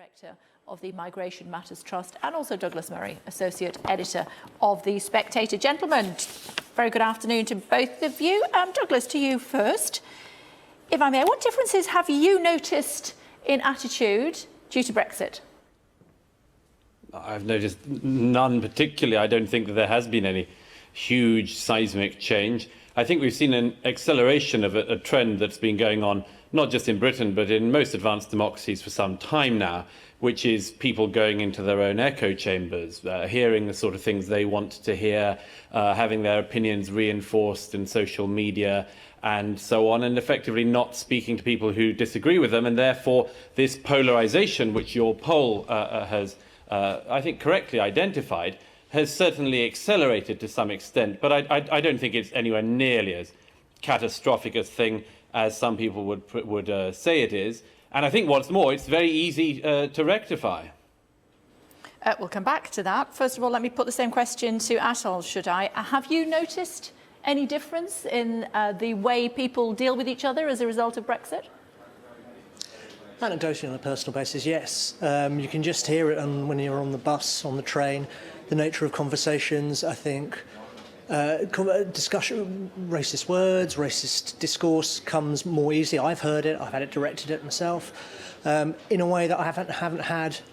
Director of the Migration Matters Trust, and also Douglas Murray, Associate Editor of The Spectator. Gentlemen, very good afternoon to both of you. Douglas, to you first. If I may, what differences have you noticed in attitude due to Brexit? I've noticed none particularly. I don't think that there has been any huge seismic change. I think we've seen an acceleration of a trend that's been going on, not just in Britain, but in most advanced democracies for some time now, which is people going into their own echo chambers, hearing the sort of things they want to hear, having their opinions reinforced in social media and so on, and effectively not speaking to people who disagree with them. And therefore, this polarisation, which your poll has, I think, correctly identified, has certainly accelerated to some extent. But I don't think it's anywhere nearly as catastrophic a thing as some people would say it is. And I think what's more, it's very easy to rectify. We'll come back to that. First of all, let me put the same question to Atul, should I? Have you noticed any difference in the way people deal with each other as a result of Brexit? Anecdotally, on a personal basis, yes. You can just hear it when you're on the bus, on the train. The nature of conversations, I think, discussion, racist words, racist discourse comes more easily. I've heard it, I've had it directed at myself, in a way that I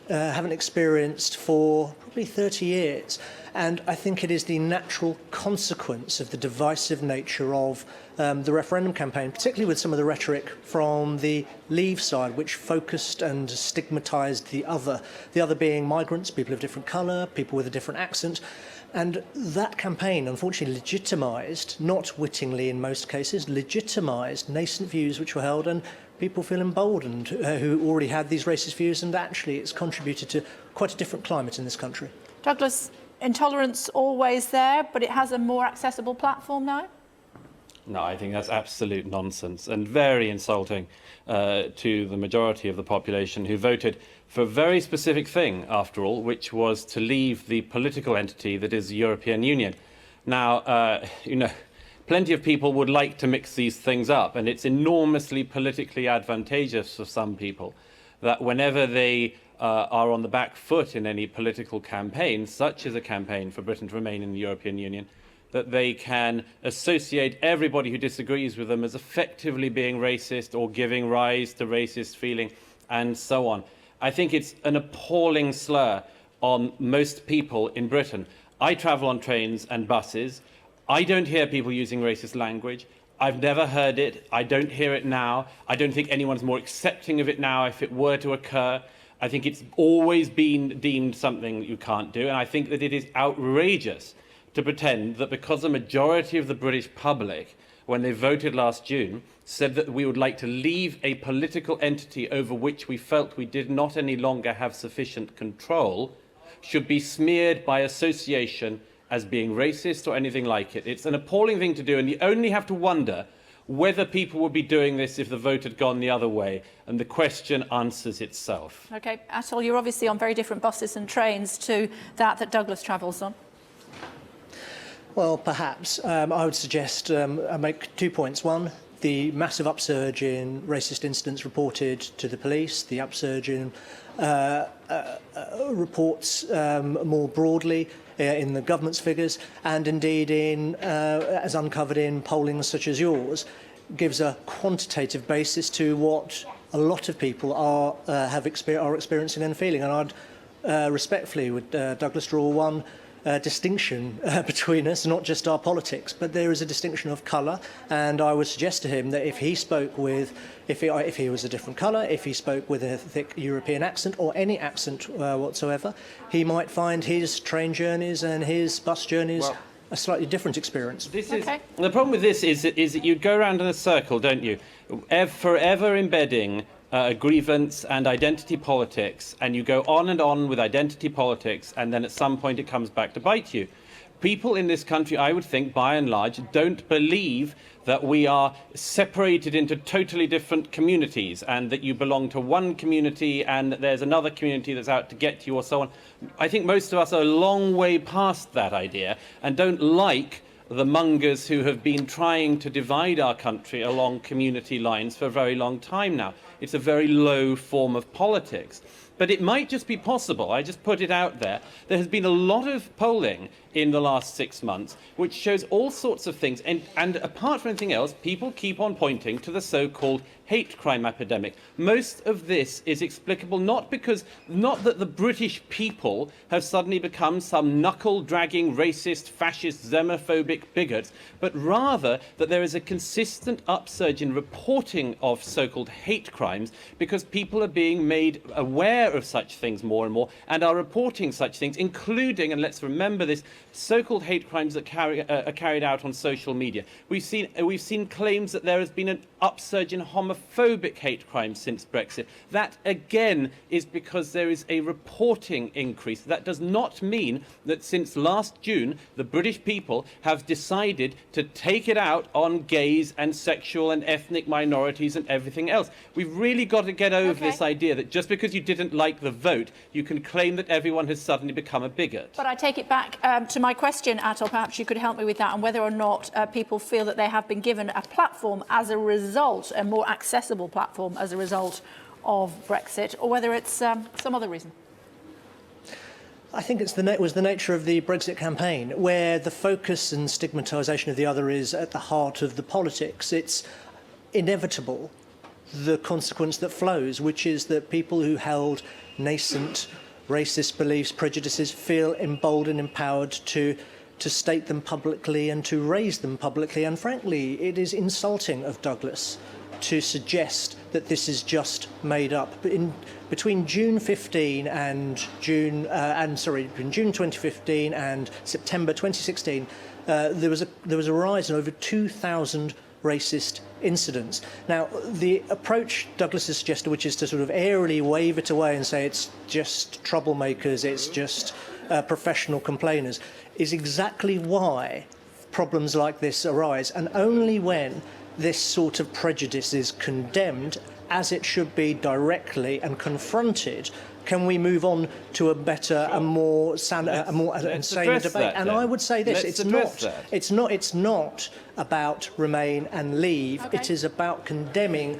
haven't experienced for probably 30 years. And I think it is the natural consequence of the divisive nature of the referendum campaign, particularly with some of the rhetoric from the Leave side, which focused and stigmatised the other being migrants, people of different colour, people with a different accent. And that campaign, unfortunately, legitimised, not wittingly in most cases, legitimised nascent views which were held, and people feel emboldened who already had these racist views, and actually it's contributed to quite a different climate in this country. Douglas, intolerance always there, but it has a more accessible platform now? No, I think that's absolute nonsense and very insulting to the majority of the population who voted for a very specific thing, after all, which was to leave the political entity that is the European Union. Now, plenty of people would like to mix these things up, and it's enormously politically advantageous for some people that whenever they are on the back foot in any political campaign, such as a campaign for Britain to remain in the European Union, that they can associate everybody who disagrees with them as effectively being racist or giving rise to racist feeling and so on. I think it's an appalling slur on most people in Britain. I travel on trains and buses. I don't hear people using racist language. I've never heard it. I don't hear it now. I don't think anyone's more accepting of it now if it were to occur. I think it's always been deemed something you can't do, and I think that it is outrageous to pretend that because the majority of the British public, when they voted last June, said that we would like to leave a political entity over which we felt we did not any longer have sufficient control, should be smeared by association as being racist or anything like it. It's an appalling thing to do, and you only have to wonder whether people would be doing this if the vote had gone the other way, and the question answers itself. OK, Atul, you're obviously on very different buses and trains to that Douglas travels on. Well, perhaps. I would suggest I make 2 points. One, the massive upsurge in racist incidents reported to the police, the upsurge in reports more broadly in the government's figures, and indeed as uncovered in polling such as yours, gives a quantitative basis to what a lot of people are experiencing and feeling. And I'd respectfully would Douglas draw one distinction between us, not just our politics, but there is a distinction of colour, and I would suggest to him that if he spoke with, if he was a different colour, if he spoke with a thick European accent or any accent whatsoever, he might find his train journeys and his bus journeys a slightly different experience. The problem with this is that you go around in a circle, don't you? Forever embedding grievance and identity politics, and you go on and on with identity politics, and then at some point it comes back to bite you. People in this country, I would think, by and large, don't believe that we are separated into totally different communities and that you belong to one community and that there's another community that's out to get you or so on. I think most of us are a long way past that idea and don't like the mongers who have been trying to divide our country along community lines for a very long time now. It's a very low form of politics. But it might just be possible, I just put it out there, there has been a lot of polling in the last 6 months which shows all sorts of things. And apart from anything else, people keep on pointing to the so-called hate crime epidemic. Most of this is explicable not that the British people have suddenly become some knuckle-dragging, racist, fascist, xenophobic bigots, but rather that there is a consistent upsurge in reporting of so-called hate crimes because people are being made aware of such things more and more and are reporting such things, including, and let's remember this, so-called hate crimes that are carried out on social media. We've seen claims that there has been an upsurge in homophobic hate crimes since Brexit. That, again, is because there is a reporting increase. That does not mean that since last June, the British people have decided to take it out on gays and sexual and ethnic minorities and everything else. We've really got to get over this idea that just because you didn't like the vote, you can claim that everyone has suddenly become a bigot. But I take it back to my question, Atul, perhaps you could help me with that, and whether or not people feel that they have been given a platform as a result, a more accessible platform as a result of Brexit, or whether it's some other reason. I think it was the nature of the Brexit campaign, where the focus and stigmatisation of the other is at the heart of the politics. It's inevitable, the consequence that flows, which is that people who held nascent racist beliefs, prejudices, feel emboldened, empowered to state them publicly and to raise them publicly. And frankly, it is insulting of Douglas to suggest that this is just made up. Between June 2015 and June 2015 and September 2016, there was a rise in over 2,000 racist incidents. Now, the approach Douglas has suggested, which is to sort of airily wave it away and say it's just troublemakers, it's just professional complainers, is exactly why problems like this arise. And only when this sort of prejudice is condemned, as it should be, directly and confronted, can we move on to a better, a more insane debate? And I would say this: it's not about Remain and Leave. Okay. It is about condemning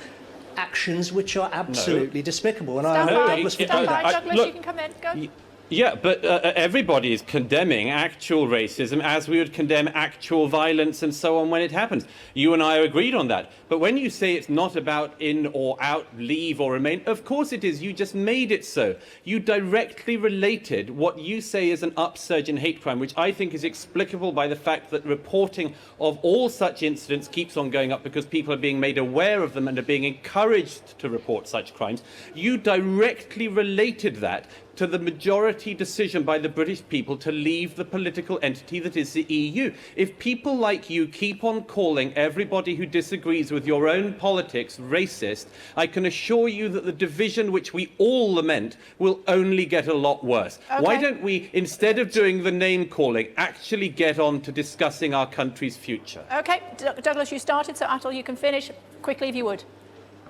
actions which are absolutely despicable. And I hope Douglas would do Stand by, that. Douglas, you can come in. Go. Yeah, but everybody is condemning actual racism as we would condemn actual violence and so on when it happens. You and I are agreed on that. But when you say it's not about in or out, leave or remain, of course it is. You just made it so. You directly related what you say is an upsurge in hate crime, which I think is explicable by the fact that reporting of all such incidents keeps on going up because people are being made aware of them and are being encouraged to report such crimes. You directly related that to the majority decision by the British people to leave the political entity that is the EU. If people like you keep on calling everybody who disagrees with your own politics racist, I can assure you that the division which we all lament will only get a lot worse. Okay. Why don't we, instead of doing the name calling, actually get on to discussing our country's future? Okay, Douglas, you started, so Atul, you can finish quickly if you would.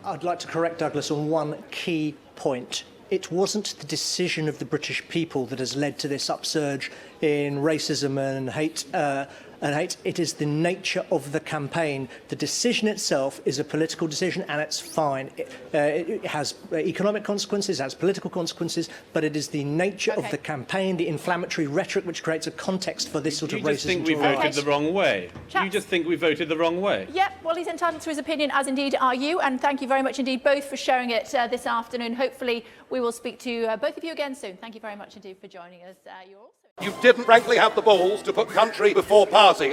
I'd like to correct Douglas on one key point. It wasn't the decision of the British people that has led to this upsurge in racism and hate. It is the nature of the campaign. The decision itself is a political decision, and it's fine. It has economic consequences, it has political consequences, but it is the nature of the campaign, the inflammatory rhetoric, which creates a context for this sort of racism. You just think we voted the wrong way. You just think we voted the wrong way. Yeah, well, he's entitled to his opinion, as indeed are you, and thank you very much indeed both for sharing it this afternoon. Hopefully we will speak to both of you again soon. Thank you very much indeed for joining us. You're also... You didn't frankly have the balls to put country before party.